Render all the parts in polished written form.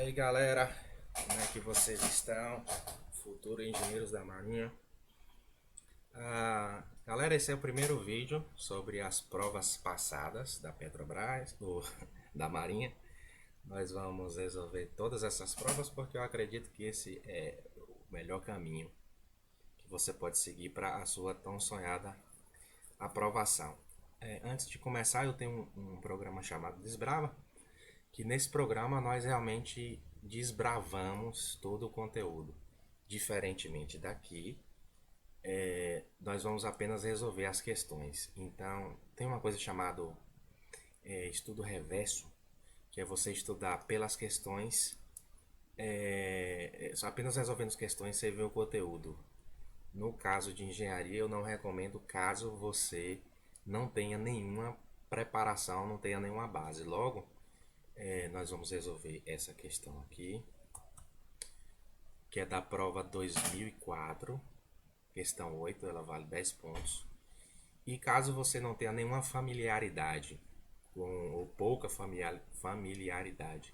aí galera, como é que vocês estão? Futuros engenheiros da Marinha. Galera, esse é o primeiro vídeo sobre as provas passadas da Petrobras, da Marinha. Nós vamos resolver todas essas provas porque eu acredito que esse é o melhor caminho que você pode seguir para a sua tão sonhada aprovação. Antes de começar, eu tenho um programa chamado Desbrava, que nesse programa nós realmente desbravamos todo o conteúdo. Diferentemente daqui, nós vamos apenas resolver as questões. Então, tem uma coisa chamada estudo reverso, que é você estudar pelas questões, só apenas resolvendo as questões você vê o conteúdo. No caso de engenharia, eu não recomendo caso você não tenha nenhuma preparação, não tenha nenhuma base. Logo, nós vamos resolver essa questão aqui, que é da prova 2004, questão 8, ela vale 10 pontos. E caso você não tenha nenhuma familiaridade ou pouca familiaridade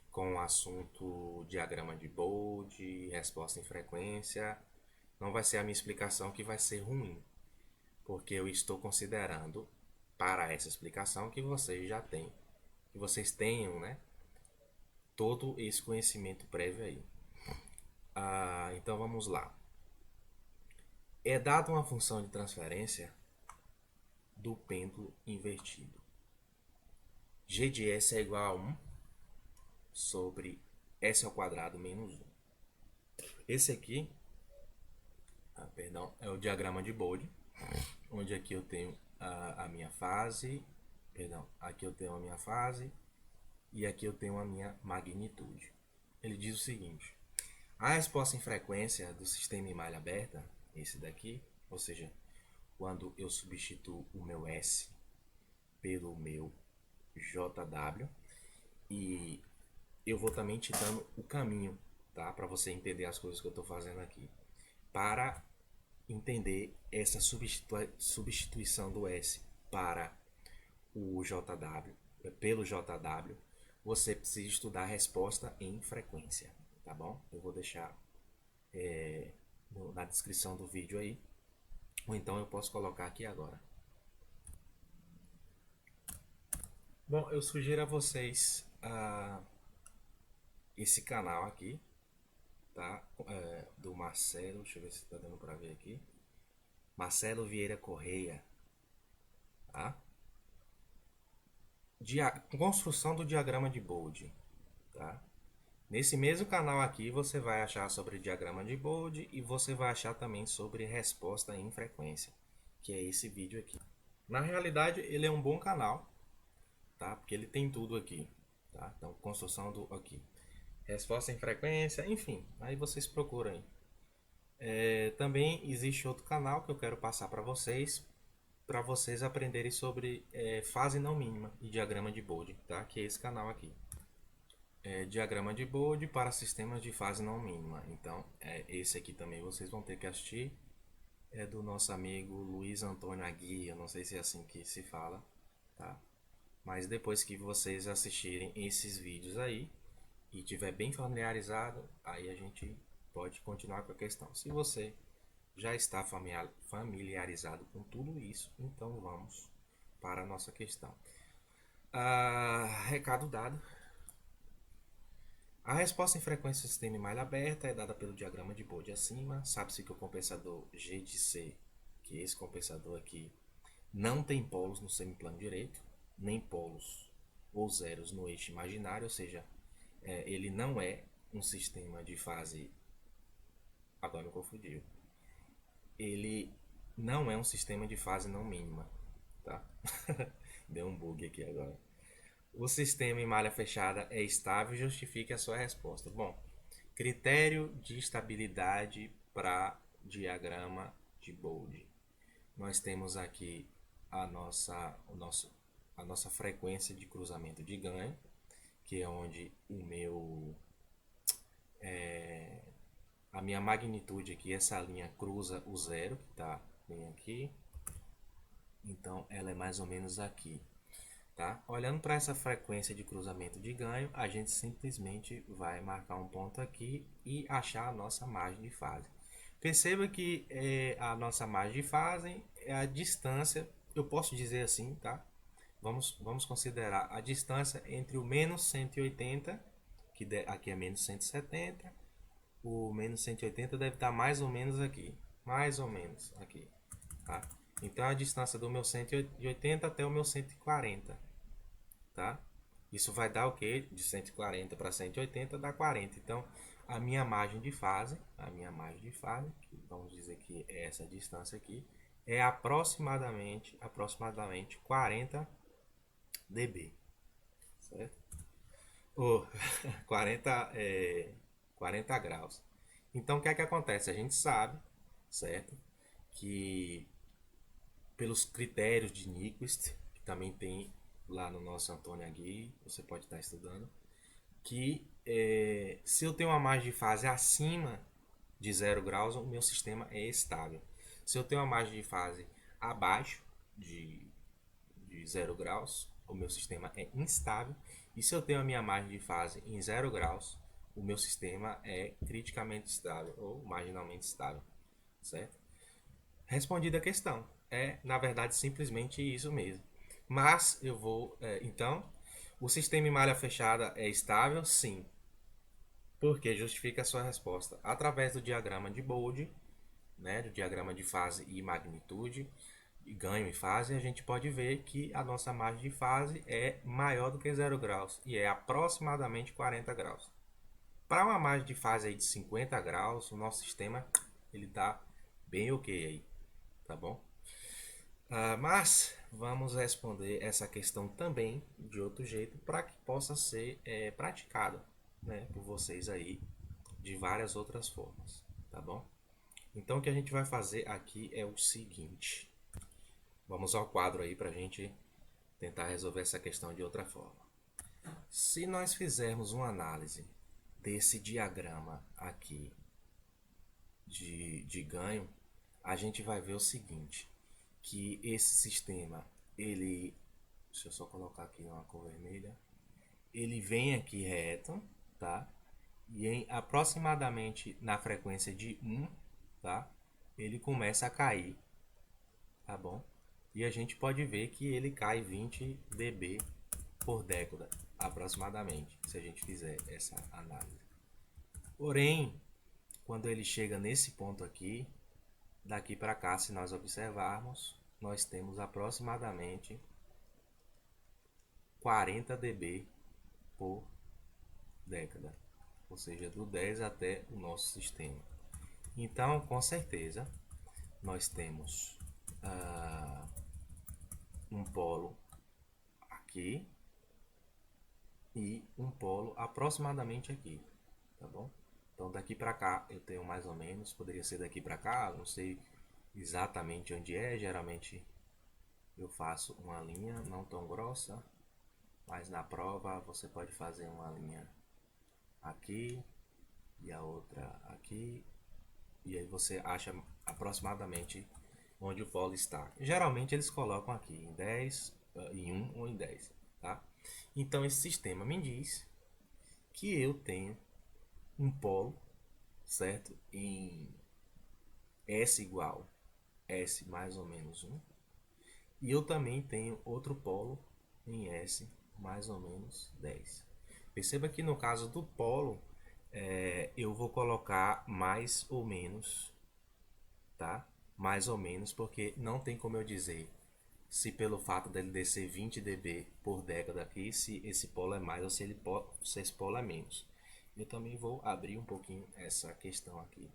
com o assunto diagrama de Bode, resposta em frequência, não vai ser a minha explicação que vai ser ruim, porque eu estou considerando para essa explicação que vocês já têm, que vocês tenham, né, todo esse conhecimento prévio aí. Então vamos lá. É dada uma função de transferência do pêndulo invertido. G de S é igual a 1 sobre S ao quadrado menos 1. Esse aqui, é o diagrama de Bode, onde aqui eu tenho a minha fase, aqui eu tenho a minha fase e aqui eu tenho a minha magnitude. Ele diz o seguinte: a resposta em frequência do sistema em malha aberta, esse daqui, ou seja, quando eu substituo o meu S pelo meu JW, e eu vou também te dando o caminho, tá? Para você entender as coisas que eu estou fazendo aqui. Para entender essa substituição do S para o JW, pelo JW, você precisa estudar a resposta em frequência, tá bom? Eu vou deixar na descrição do vídeo aí, ou então eu posso colocar aqui agora. Bom, eu sugiro a vocês esse canal aqui, tá? Do Marcelo, deixa eu ver se tá dando para ver aqui. Marcelo Vieira Correia, tá? Construção do diagrama de Bode, tá? Nesse mesmo canal aqui você vai achar sobre diagrama de Bode e você vai achar também sobre resposta em frequência, que é esse vídeo aqui. Na realidade, ele é um bom canal, tá? Porque ele tem tudo aqui, tá? Então, construção do aqui, resposta em frequência, enfim, aí vocês procuram aí. Também existe outro canal que eu quero passar para vocês aprenderem sobre fase não mínima e diagrama de Bode, tá? Que é esse canal aqui. Diagrama de Bode para sistemas de fase não mínima. Então, esse aqui também vocês vão ter que assistir. É do nosso amigo Luiz Antônio Aguirre, eu não sei se é assim que se fala, tá? Mas depois que vocês assistirem esses vídeos aí e tiver bem familiarizado, aí a gente pode continuar com a questão. Se você já está familiarizado com tudo isso, então vamos para a nossa questão. Recado dado. A resposta em frequência do sistema em malha aberta é dada pelo diagrama de Bode acima. Sabe-se que o compensador G de C, que esse compensador aqui, não tem polos no semiplano direito, nem polos ou zeros no eixo imaginário, ou seja, ele não é um sistema de fase. Agora me confundiu. Ele não é um sistema de fase não mínima, tá? Deu um bug aqui agora. O sistema em malha fechada é estável e justifique a sua resposta. Bom, critério de estabilidade para diagrama de Bode. Nós temos aqui a nossa frequência de cruzamento de ganho, que é onde a minha magnitude aqui, essa linha cruza o zero, que está bem aqui. Então ela é mais ou menos aqui. tá? Olhando para essa frequência de cruzamento de ganho, a gente simplesmente vai marcar um ponto aqui e achar a nossa margem de fase. Perceba que a nossa margem de fase é a distância, eu posso dizer assim, tá? Vamos considerar a distância entre o menos 180, aqui é menos 170, o menos 180 deve estar mais ou menos aqui, tá? Então a distância do meu 180 até o meu 140, tá? Isso vai dar o que? De 140 para 180 dá 40. Então a minha margem de fase, vamos dizer que é essa distância aqui, é aproximadamente 40 dB, certo? Ou 40, 40 graus. Então o que é que acontece? A gente sabe, certo? Que pelos critérios de Nyquist, que também tem lá no nosso Antônio Agui, você pode estar estudando, que se eu tenho uma margem de fase acima de 0 graus, o meu sistema é estável. Se eu tenho uma margem de fase abaixo de 0 graus, o meu sistema é instável. E se eu tenho a minha margem de fase em 0 graus, o meu sistema é criticamente estável ou marginalmente estável, certo? Respondida a questão. É, na verdade, simplesmente isso mesmo. Mas eu vou. Então, o sistema em malha fechada é estável? Sim. Por que? Justifica a sua resposta. Através do diagrama de Bode, né, do diagrama de fase e magnitude, e ganho e fase, a gente pode ver que a nossa margem de fase é maior do que 0 graus e é aproximadamente 40 graus. Para uma margem de fase aí de 50 graus, o nosso sistema ele está bem ok aí, tá bom? Mas vamos responder essa questão também de outro jeito para que possa ser praticado, né, por vocês aí de várias outras formas, tá bom? Então o que a gente vai fazer aqui é o seguinte. Vamos ao quadro aí para a gente tentar resolver essa questão de outra forma. Se nós fizermos uma análise desse diagrama aqui de ganho, a gente vai ver o seguinte, que esse sistema, deixa eu só colocar aqui uma cor vermelha, ele vem aqui reto, tá? E em aproximadamente na frequência de 1, tá? Ele começa a cair, tá bom? E a gente pode ver que ele cai 20 dB por década, aproximadamente, se a gente fizer essa análise. Porém, quando ele chega nesse ponto aqui, daqui para cá, se nós observarmos, nós temos aproximadamente 40 dB por década, ou seja, do 10 até o nosso sistema. Então, com certeza, nós temos um polo aqui e um polo aproximadamente aqui, tá bom? Então daqui para cá eu tenho mais ou menos, poderia ser daqui para cá, não sei exatamente onde é, geralmente eu faço uma linha não tão grossa, mas na prova você pode fazer uma linha aqui e a outra aqui, e aí você acha aproximadamente onde o polo está. Geralmente eles colocam aqui em 10, em 1 ou em 10, tá? Então esse sistema me diz que eu tenho um polo, certo? Em S igual S mais ou menos 1. E eu também tenho outro polo em S mais ou menos 10. Perceba que no caso do polo, eu vou colocar mais ou menos, tá? Mais ou menos, porque não tem como eu dizer se pelo fato dele descer 20 dB por década aqui, se esse polo é mais ou se esse polo é menos. Eu também vou abrir um pouquinho essa questão aqui.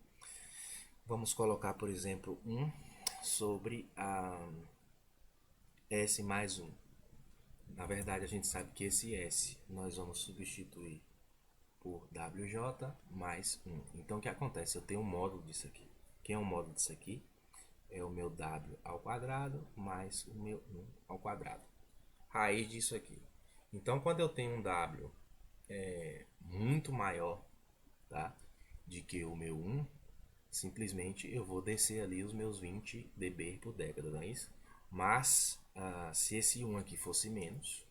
Vamos colocar, por exemplo, 1 sobre a S mais 1. Na verdade, a gente sabe que esse S nós vamos substituir por WJ mais 1. Então, o que acontece? Eu tenho um módulo disso aqui. Quem é o módulo disso aqui? É o meu W ao quadrado mais o meu 1 ao quadrado. Raiz disso aqui. Então, quando eu tenho um W muito maior, tá, de que o meu 1, simplesmente eu vou descer ali os meus 20 dB por década, não é isso? Mas, se esse 1 aqui fosse menos,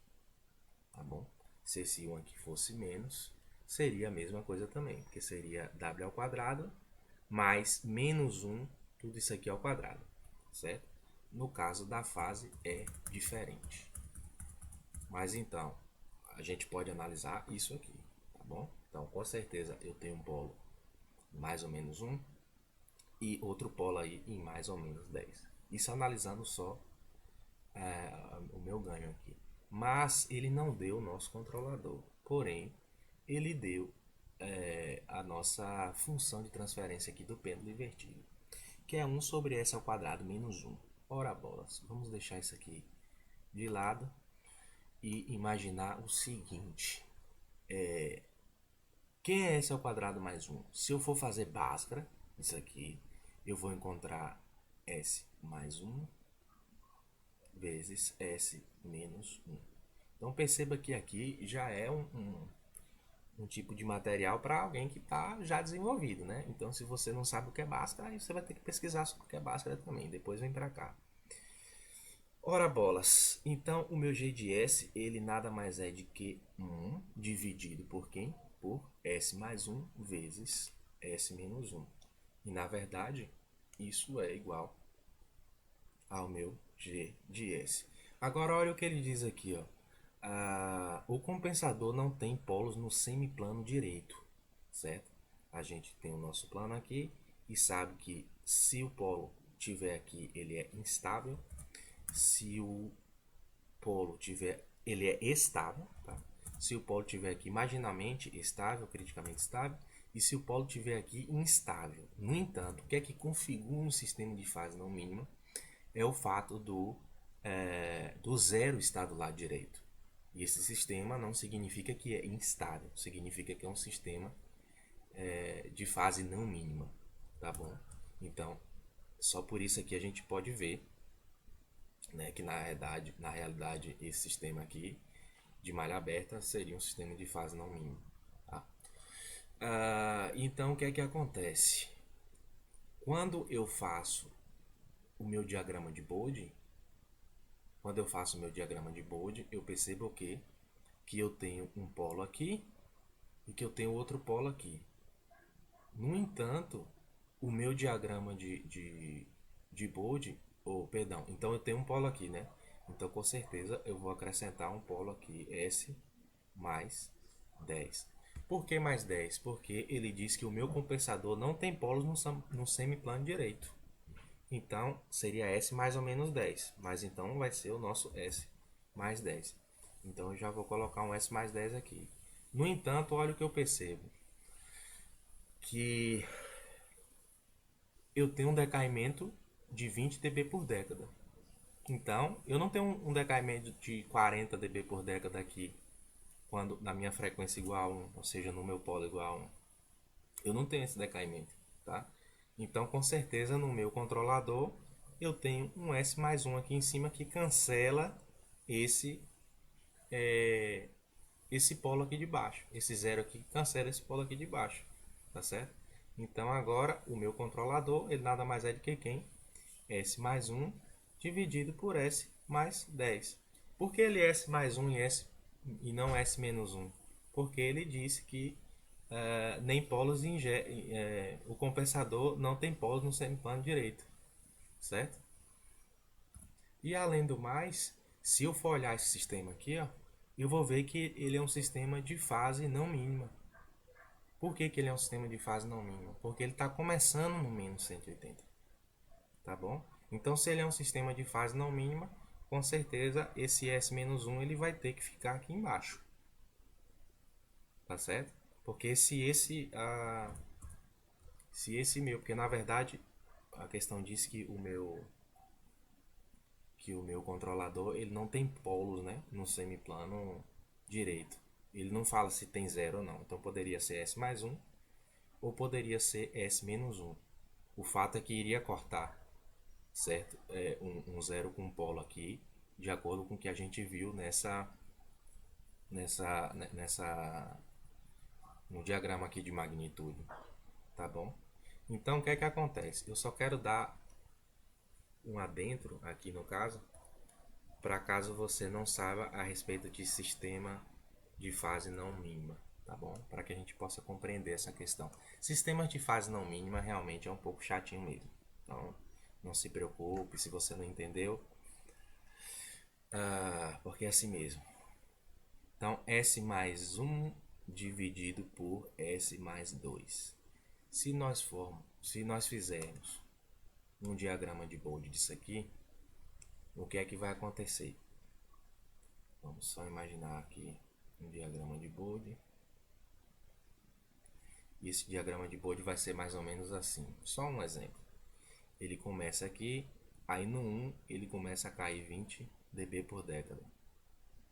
tá bom? Se esse 1 aqui fosse menos, seria a mesma coisa também, porque seria w ao quadrado mais menos 1, tudo isso aqui ao quadrado, certo? No caso da fase é diferente. Mas então, a gente pode analisar isso aqui, tá bom? Então, com certeza eu tenho um polo mais ou menos 1 e outro polo aí em mais ou menos 10. Isso analisando só o meu ganho aqui. Mas ele não deu o nosso controlador. Porém, ele deu a nossa função de transferência aqui do pêndulo invertido, que é 1 sobre s ao quadrado menos 1. Ora bolas, vamos deixar isso aqui de lado e imaginar o seguinte. Quem é s ao quadrado mais 1? Se eu for fazer Bhaskara, isso aqui, eu vou encontrar s mais 1 vezes s menos 1. Então perceba que aqui já é um tipo de material para alguém que está já desenvolvido, né? Então se você não sabe o que é Bhaskara, aí você vai ter que pesquisar sobre o que é Bhaskara também. Depois vem para cá. Ora bolas, então o meu g de s, ele nada mais é de que 1 dividido por quem? Por s mais 1 vezes s menos 1. E na verdade, isso é igual ao meu g de s. Agora olha o que ele diz aqui, ó. O compensador não tem polos no semiplano direito, certo? A gente tem o nosso plano aqui e sabe que se o polo tiver aqui, ele é instável. Se o polo tiver, ele é estável, tá? Se o polo tiver aqui marginalmente estável, criticamente estável, e se o polo tiver aqui instável. No entanto, o que é que configura um sistema de fase não mínima é o fato do zero estar do lado direito. E esse sistema não significa que é instável, significa que é um sistema de fase não mínima, tá bom? Então, só por isso aqui a gente pode ver, né, que na realidade esse sistema aqui de malha aberta seria um sistema de fase não mínima. Tá? Então o que é que acontece? Quando eu faço o meu diagrama de Bode, eu percebo o quê? Que eu tenho um polo aqui e que eu tenho outro polo aqui. No entanto, o meu diagrama de Bode, perdão, então eu tenho um polo aqui, né? Então com certeza eu vou acrescentar um polo aqui, S mais 10. Por que mais 10? Porque ele diz que o meu compensador não tem polos no semiplano direito. Então seria S mais ou menos 10. Mas então vai ser o nosso S mais 10. Então eu já vou colocar um S mais 10 aqui. No entanto, olha o que eu percebo. Que eu tenho um decaimento de 20 dB por década. Então, eu não tenho um decaimento de 40 dB por década aqui, quando na minha frequência igual a 1, ou seja, no meu polo igual a 1. Eu não tenho esse decaimento, tá? Então, com certeza, no meu controlador, eu tenho um S mais 1 aqui em cima que cancela esse, esse polo aqui de baixo. Esse zero aqui cancela esse polo aqui de baixo, tá certo? Então, agora, o meu controlador, ele nada mais é do que quem? S mais 1 dividido por S mais 10. Por que ele é S mais 1 e não S menos 1? Porque ele disse que nem polos o compensador não tem polos no semiplano direito, certo? E além do mais, se eu for olhar esse sistema aqui, ó, eu vou ver que ele é um sistema de fase não mínima. Por que ele é um sistema de fase não mínima? Porque ele está começando no menos 180. Tá bom? Então, se ele é um sistema de fase não mínima, com certeza esse S-1 ele vai ter que ficar aqui embaixo. Tá certo? Porque se esse meu, porque na verdade a questão diz que o meu controlador ele não tem polos, né, no semiplano direito. Ele não fala se tem zero ou não. Então poderia ser S mais 1 ou poderia ser S menos 1. O fato é que iria cortar, certo? Um zero com um polo aqui, de acordo com o que a gente viu no diagrama aqui de magnitude, tá bom? Então o que é que acontece? Eu só quero dar um adentro aqui no caso, para caso você não saiba a respeito de sistema de fase não mínima, tá bom? Para que a gente possa compreender essa questão. Sistema de fase não mínima realmente é um pouco chatinho mesmo. Então, não se preocupe se você não entendeu, porque é assim mesmo. Então, S mais 1 dividido por S mais 2. Se nós fizermos um diagrama de Bode disso aqui, o que é que vai acontecer? Vamos só imaginar aqui um diagrama de Bode. E esse diagrama de Bode vai ser mais ou menos assim. Só um exemplo. Ele começa aqui, aí no 1 ele começa a cair 20 dB por década.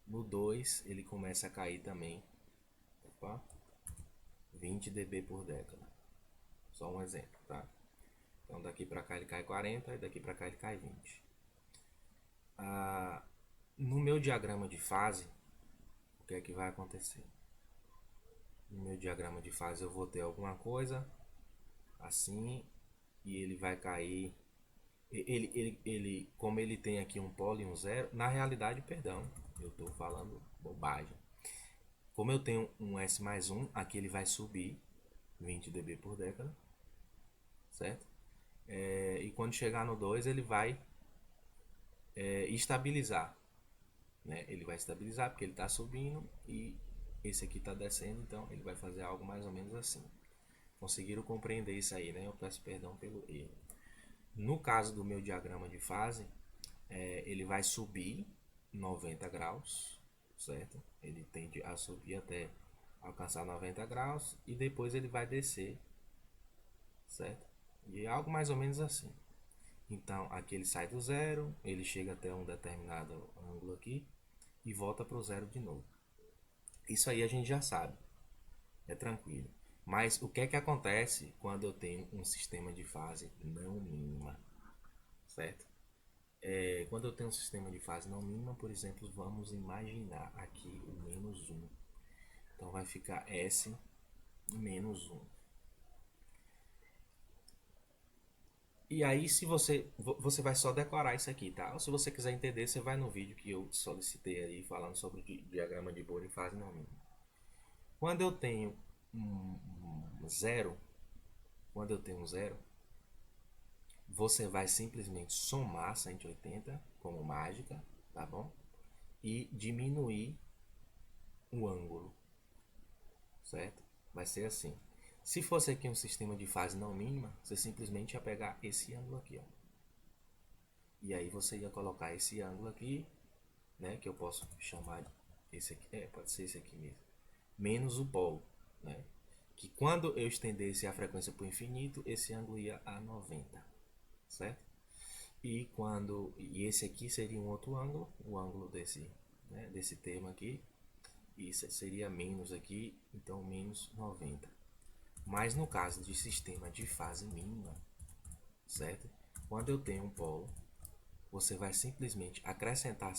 No 2 ele começa a cair também 20 dB por década. Só um exemplo, tá? Então daqui para cá ele cai 40 e daqui para cá ele cai 20. No meu diagrama de fase, o que é que vai acontecer? No meu diagrama de fase eu vou ter alguma coisa assim e ele vai cair. Como ele tem aqui um polo e um zero, na realidade, perdão, eu estou falando bobagem. Como eu tenho um S mais 1, aqui ele vai subir 20 dB por década, certo? E quando chegar no 2 ele vai estabilizar, né? Ele vai estabilizar porque ele está subindo e esse aqui está descendo, então ele vai fazer algo mais ou menos assim. Conseguiram compreender isso aí, né? Eu peço perdão pelo erro. No caso do meu diagrama de fase, ele vai subir 90 graus, certo? Ele tende a subir até alcançar 90 graus e depois ele vai descer, certo? E é algo mais ou menos assim. Então aqui ele sai do zero, ele chega até um determinado ângulo aqui e volta para o zero de novo. Isso aí a gente já sabe, é tranquilo. Mas o que é que acontece quando eu tenho um sistema de fase não mínima, certo? Quando eu tenho um sistema de fase não mínima, por exemplo, vamos imaginar aqui o menos 1. Então vai ficar S menos 1. E aí, se você vai só decorar isso aqui, tá? Ou se você quiser entender, você vai no vídeo que eu solicitei aí falando sobre o diagrama de Bode em fase não mínima. Quando eu tenho um zero, quando eu tenho um zero, você vai simplesmente somar 180 como mágica, tá bom? E diminuir o ângulo, certo? Vai ser assim. Se fosse aqui um sistema de fase não mínima, você simplesmente ia pegar esse ângulo aqui, ó. E aí você ia colocar esse ângulo aqui, né? Que eu posso chamar esse aqui, pode ser esse aqui mesmo. Menos o polo, né? Que quando eu estendesse a frequência para o infinito, esse ângulo ia a 90, certo? E esse aqui seria um outro ângulo, o ângulo desse, né, desse termo aqui, isso seria menos aqui, então menos 90. Mas no caso de sistema de fase mínima, certo? Quando eu tenho um polo, você vai simplesmente acrescentar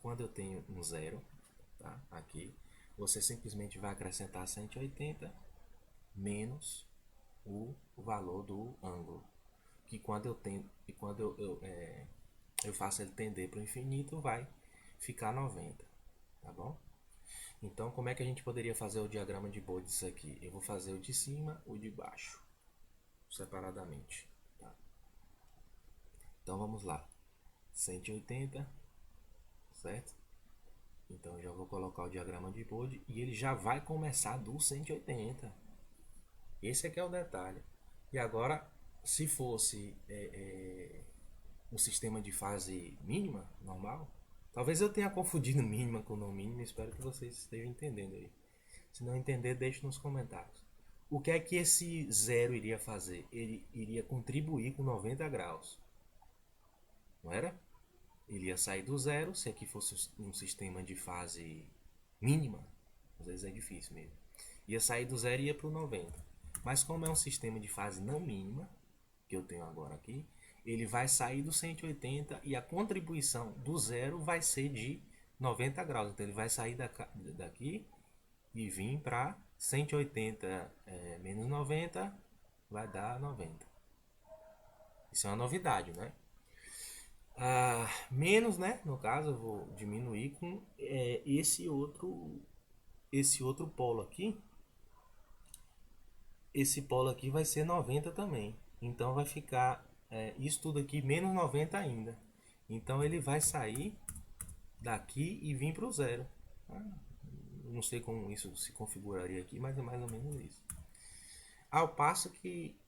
quando eu tenho um zero, tá? Aqui, você simplesmente vai acrescentar 180 menos o valor do ângulo, que quando eu tenho e quando eu faço ele tender para o infinito, vai ficar 90, tá bom? Então, como é que a gente poderia fazer o diagrama de Bode disso aqui? Eu vou fazer o de cima e o de baixo, separadamente. Tá? Então, vamos lá. 180, certo? Então, eu já vou colocar o diagrama de Bode e ele já vai começar do 180. Esse aqui é o detalhe. E agora, se fosse um sistema de fase mínima, normal, talvez eu tenha confundido mínima com não mínima, espero que vocês estejam entendendo aí. Se não entender, deixe nos comentários. O que é que esse zero iria fazer? Ele iria contribuir com 90 graus, não era? Ele ia sair do zero, se aqui fosse um sistema de fase mínima, às vezes é difícil mesmo. Ia sair do zero e ia para o 90. Mas como é um sistema de fase não mínima, que eu tenho agora aqui, ele vai sair do 180 e a contribuição do zero vai ser de 90 graus. Então ele vai sair daqui e vir para 180 menos 90 vai dar 90. Isso é uma novidade, né? Menos, né? No caso, eu vou diminuir com esse outro polo aqui. Esse polo aqui vai ser 90 também. Então vai ficar isso tudo aqui menos 90 ainda. Então ele vai sair daqui e vir para o zero. Não sei como isso se configuraria aqui, mas é mais ou menos isso. Ao passo que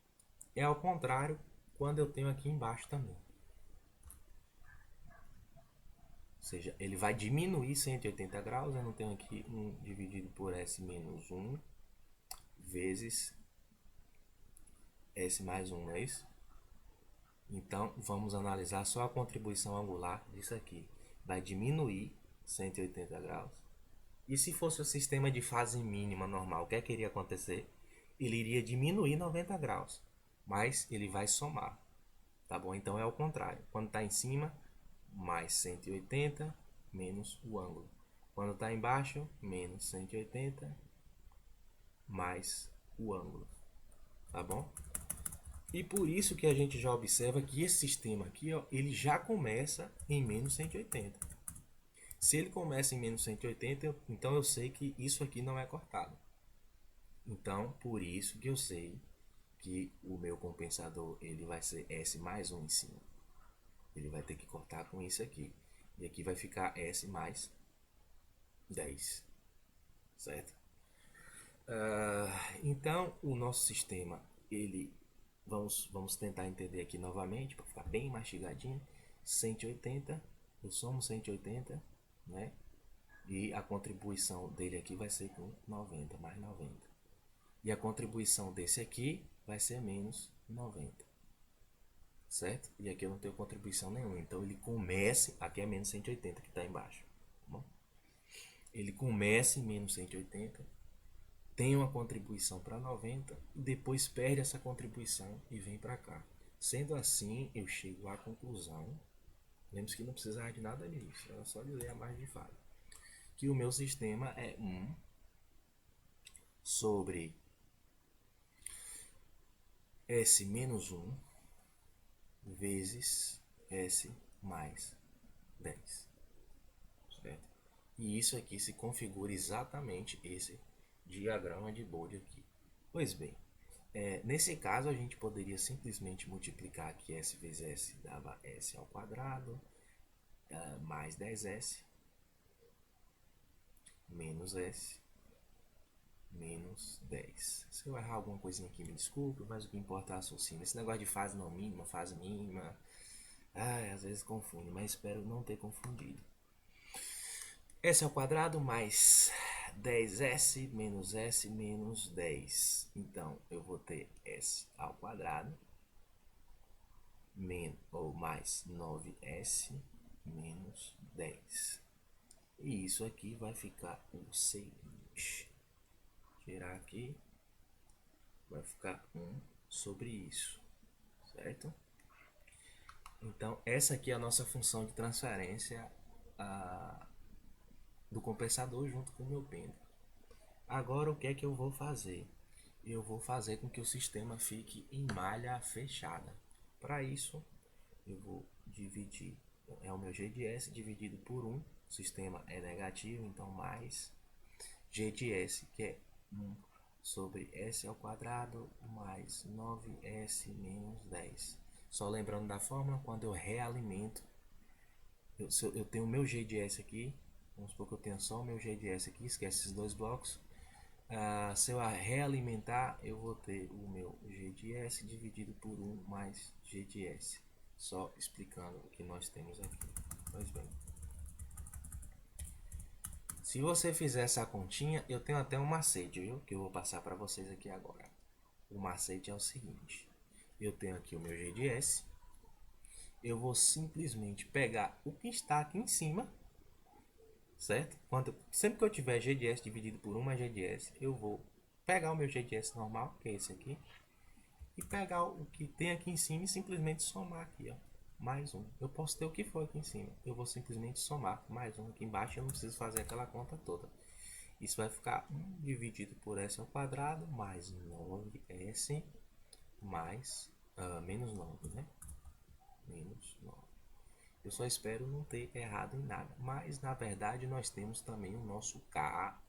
é ao contrário quando eu tenho aqui embaixo também. Ou seja, ele vai diminuir 180 graus. Eu não tenho aqui 1 dividido por S menos 1 vezes S mais 1, não é isso? Então, vamos analisar só a contribuição angular disso aqui. Vai diminuir 180 graus. E se fosse o sistema de fase mínima normal, o que é que iria acontecer? Ele iria diminuir 90 graus, mas ele vai somar. Tá bom? Então é o contrário. Quando está em cima, mais 180 menos o ângulo. Quando está embaixo, menos 180 mais o ângulo. Tá bom? E por isso que a gente já observa que esse sistema aqui, ó, ele já começa em menos 180. Se ele começa em menos 180, então eu sei que isso aqui não é cortado. Então, por isso que eu sei que o meu compensador ele vai ser S mais 1 em cima. Ele vai ter que cortar com isso aqui. E aqui vai ficar S mais 10. Certo? Então, o nosso sistema, ele vamos tentar entender aqui novamente, para ficar bem mastigadinho. 180, eu somo 180, né? E a contribuição dele aqui vai ser com 90, mais 90. E a contribuição desse aqui vai ser menos 90. Certo? E aqui eu não tenho contribuição nenhuma. Então ele começa, aqui é menos 180 que está embaixo. Tá bom? Ele começa em menos 180, tem uma contribuição para 90 e depois perde essa contribuição e vem para cá. Sendo assim, eu chego à conclusão, lembre-se que não precisava de nada nisso, era só dizer a margem de falha, que o meu sistema é 1 sobre S menos 1 vezes S mais 10. Certo? E isso aqui se configura exatamente esse diagrama de Bode aqui. Pois bem, nesse caso a gente poderia simplesmente multiplicar aqui S vezes S dava S ao quadrado, mais 10S, menos S, menos 10. Se eu errar alguma coisinha aqui, me desculpe, mas o que importa é raciocínio. Esse negócio de fase não mínima, fase mínima, às vezes confunde, mas espero não ter confundido. S ao quadrado mais 10S menos S menos 10. Então, eu vou ter S ao quadrado ou mais 9S menos 10. E isso aqui vai ficar o seguinte. Tirar aqui, vai ficar 1 sobre isso, certo? Então, essa aqui é a nossa função de transferência do compensador junto com o meu pêndulo. Agora, o que é que eu vou fazer? Eu vou fazer com que o sistema fique em malha fechada. Para isso, eu vou dividir, é o meu G de S dividido por 1, o sistema é negativo, então mais G de S, que é 1 sobre S ao quadrado mais 9S menos 10. Só lembrando da fórmula, quando eu realimento, eu tenho o meu G de S aqui, vamos supor que eu tenha só o meu G de S aqui, esquece esses dois blocos. Se eu realimentar, eu vou ter o meu G de S dividido por 1 mais G de S. Só explicando o que nós temos aqui. Pois bem. Se você fizer essa continha, eu tenho até um macete, viu? Que eu vou passar para vocês aqui agora. O macete é o seguinte. Eu tenho aqui o meu G de S. Eu vou simplesmente pegar o que está aqui em cima, certo? Sempre que eu tiver G de S dividido por 1 mais G de S, eu vou pegar o meu G de S normal, que é esse aqui, e pegar o que tem aqui em cima e simplesmente somar aqui, ó, mais 1. Eu posso ter o que for aqui em cima, eu vou simplesmente somar mais 1 aqui embaixo, eu não preciso fazer aquela conta toda. Isso vai ficar 1 dividido por S ao quadrado mais 9S mais menos 9, né? Menos 9. Eu só espero não ter errado em nada. Mas na verdade nós temos também o nosso K,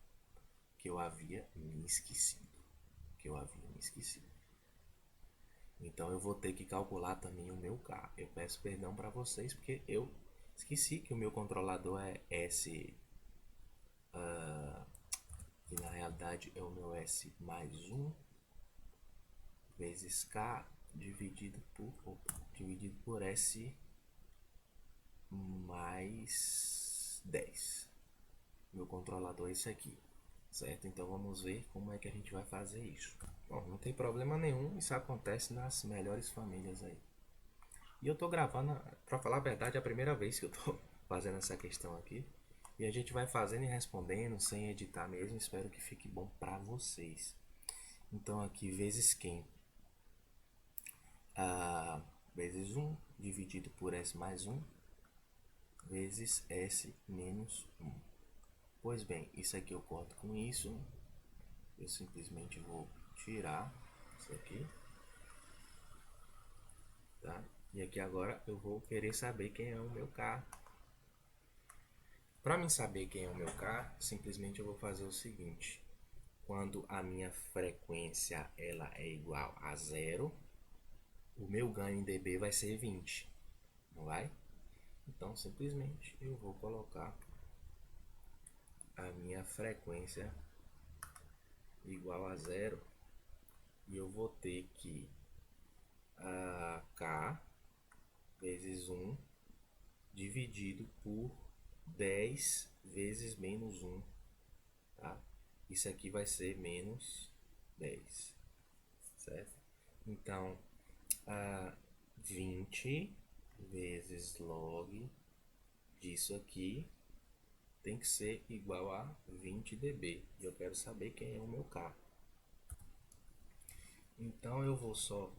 que eu havia me esquecido. Que eu havia me esquecido. Então eu vou ter que calcular também o meu K. Eu peço perdão para vocês porque eu esqueci que o meu controlador é S, que na realidade é o meu S mais um vezes K dividido por S mais 10. Meu controlador é esse aqui, certo? Então vamos ver como é que a gente vai fazer isso. Bom, não tem problema nenhum, isso acontece nas melhores famílias aí. E eu tô gravando, pra falar a verdade, é a primeira vez que eu tô fazendo essa questão aqui. E a gente vai fazendo e respondendo sem editar mesmo. Espero que fique bom pra vocês. Então aqui, vezes quem? Vezes um dividido por S mais um vezes S menos um. Pois bem, isso aqui eu corto com isso. Eu simplesmente vou tirar isso aqui, tá? E aqui agora eu vou querer saber quem é o meu K. Para mim saber quem é o meu K, simplesmente eu vou fazer o seguinte. Quando a minha frequência ela é igual a zero, o meu ganho em dB vai ser 20, não vai? Então simplesmente eu vou colocar a minha frequência igual a zero e eu vou ter que K vezes um dividido por 10 vezes menos um, tá? Isso aqui vai ser menos 10, certo? Então, 20 vezes log disso aqui tem que ser igual a 20 dB. E eu quero saber quem é o meu K. Então eu vou só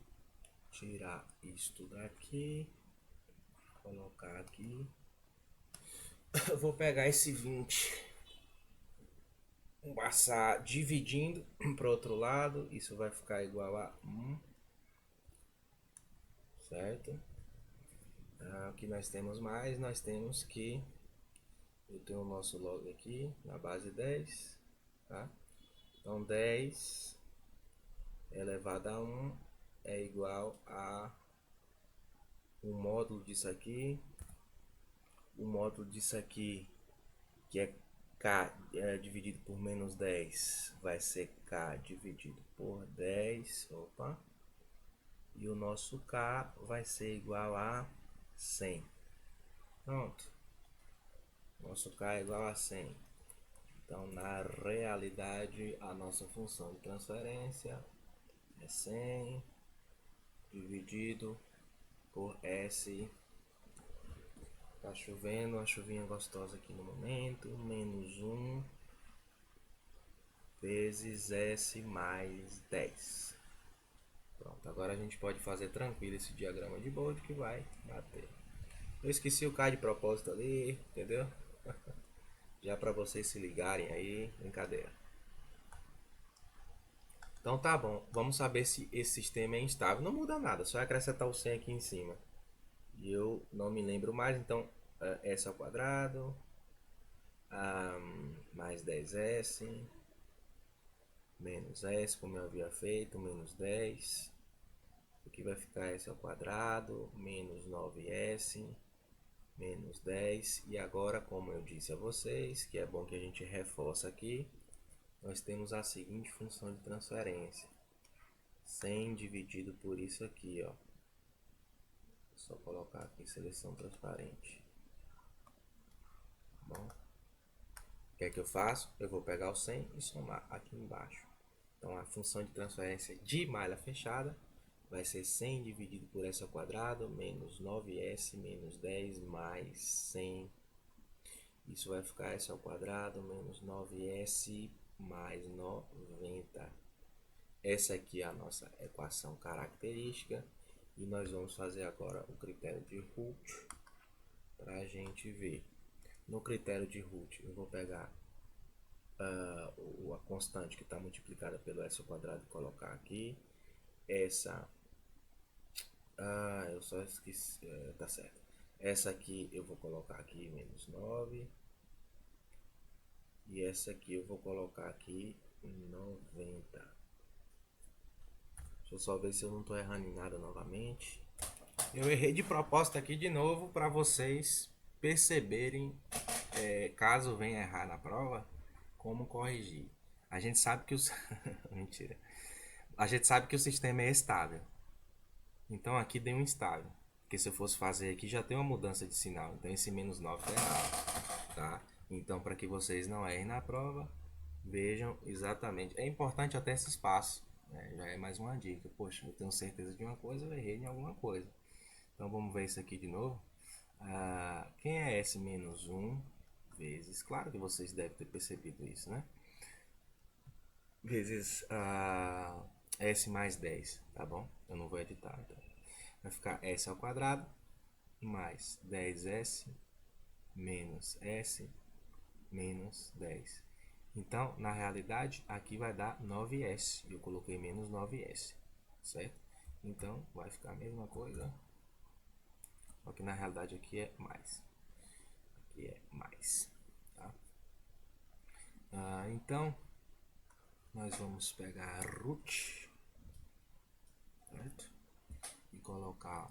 tirar isto daqui, colocar aqui. Eu vou pegar esse 20, passar dividindo para o outro lado, isso vai ficar igual a 1, certo? Aqui nós temos mais, nós temos que eu tenho o nosso log aqui na base 10, tá? Então 10 elevado a 1 é igual a o módulo disso aqui. O módulo disso aqui, que é K dividido por menos 10, vai ser K dividido por 10. Opa! E o nosso K vai ser igual a 100. Pronto. Nosso K é igual a 100. Então, na realidade, a nossa função de transferência é 100 dividido por S. Tá chovendo, uma chuvinha gostosa aqui no momento. Menos 1 vezes S mais 10. Pronto, agora a gente pode fazer tranquilo esse diagrama de Bode que vai bater. Eu esqueci o K de propósito ali, entendeu? Já para vocês se ligarem aí, brincadeira. Então tá bom, vamos saber se esse sistema é instável. Não muda nada, só acrescentar o 100 aqui em cima. E eu não me lembro mais, então S ao quadrado, mais 10S, menos S, como eu havia feito, menos 10. Aqui vai ficar S ao quadrado, menos 9S, menos 10. E agora, como eu disse a vocês, que é bom que a gente reforça aqui, nós temos a seguinte função de transferência. 100 dividido por isso aqui, ó. Só colocar aqui seleção transparente. Bom, o que é que eu faço? Eu vou pegar o 100 e somar aqui embaixo. Então a função de transferência de malha fechada vai ser 100 dividido por S ao quadrado menos 9S menos 10 mais 100. Isso vai ficar S ao quadrado menos 9S mais 90. Essa aqui é a nossa equação característica. E nós vamos fazer agora o critério de Root para a gente ver. No critério de Root eu vou pegar a constante que está multiplicada pelo S ao quadrado e colocar aqui. Essa eu só esqueci, tá certo. Essa aqui eu vou colocar aqui menos 9. E essa aqui eu vou colocar aqui 90. Deixa eu só ver se eu não estou errando em nada novamente. Eu errei de propósito aqui de novo para vocês perceberem, caso venha errar na prova, como corrigir. A gente sabe que os mentira. A gente sabe que o sistema é estável. Então aqui deu um estável. Porque se eu fosse fazer aqui já tem uma mudança de sinal. Então esse menos 9 tá errado, tá? Então para que vocês não errem na prova, vejam exatamente. É importante até esse espaço, né? Já é mais uma dica. Poxa, eu tenho certeza de uma coisa, eu errei em alguma coisa. Então vamos ver isso aqui de novo. Quem é S menos 1 vezes, claro que vocês devem ter percebido isso, né? Vezes S mais 10, tá bom? Eu não vou editar, então. Vai ficar S ao quadrado mais 10S menos S menos 10. Então, na realidade, aqui vai dar 9S. Eu coloquei menos 9S, certo? Então, vai ficar a mesma coisa. Só que na realidade aqui é mais. Aqui é mais. Tá? Então, nós vamos pegar a root, certo? E colocar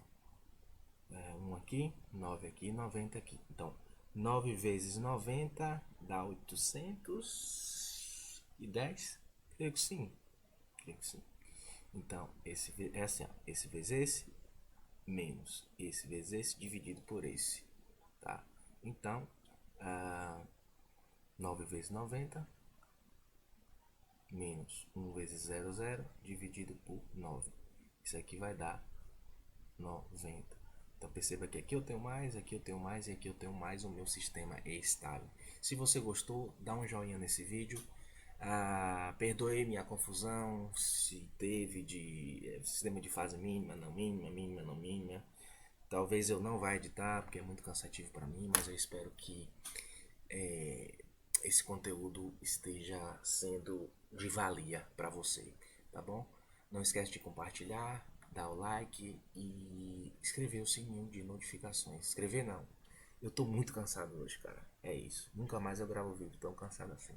1 aqui, 9 aqui, 90 aqui. Então, 9 vezes 90 dá 810? Creio que sim. Creio que sim. Então, esse é assim, ó, esse vezes esse, menos esse vezes esse, dividido por esse. Tá? Então, 9 vezes 90, menos 1 vezes 00, dividido por 9. Isso aqui vai dar 90. Então perceba que aqui eu tenho mais, aqui eu tenho mais e aqui eu tenho mais. O meu sistema é estável. Se você gostou, dá um joinha nesse vídeo. Perdoe minha confusão se teve de sistema de fase mínima, não mínima, mínima, não mínima. Talvez eu não vá editar porque é muito cansativo para mim, mas eu espero que esse conteúdo esteja sendo de valia para você, tá bom? Não esquece de compartilhar, dar o like e escrever o sininho de notificações. Escrever não. Eu tô muito cansado hoje, cara. É isso. Nunca mais eu gravo vídeo tão cansado assim.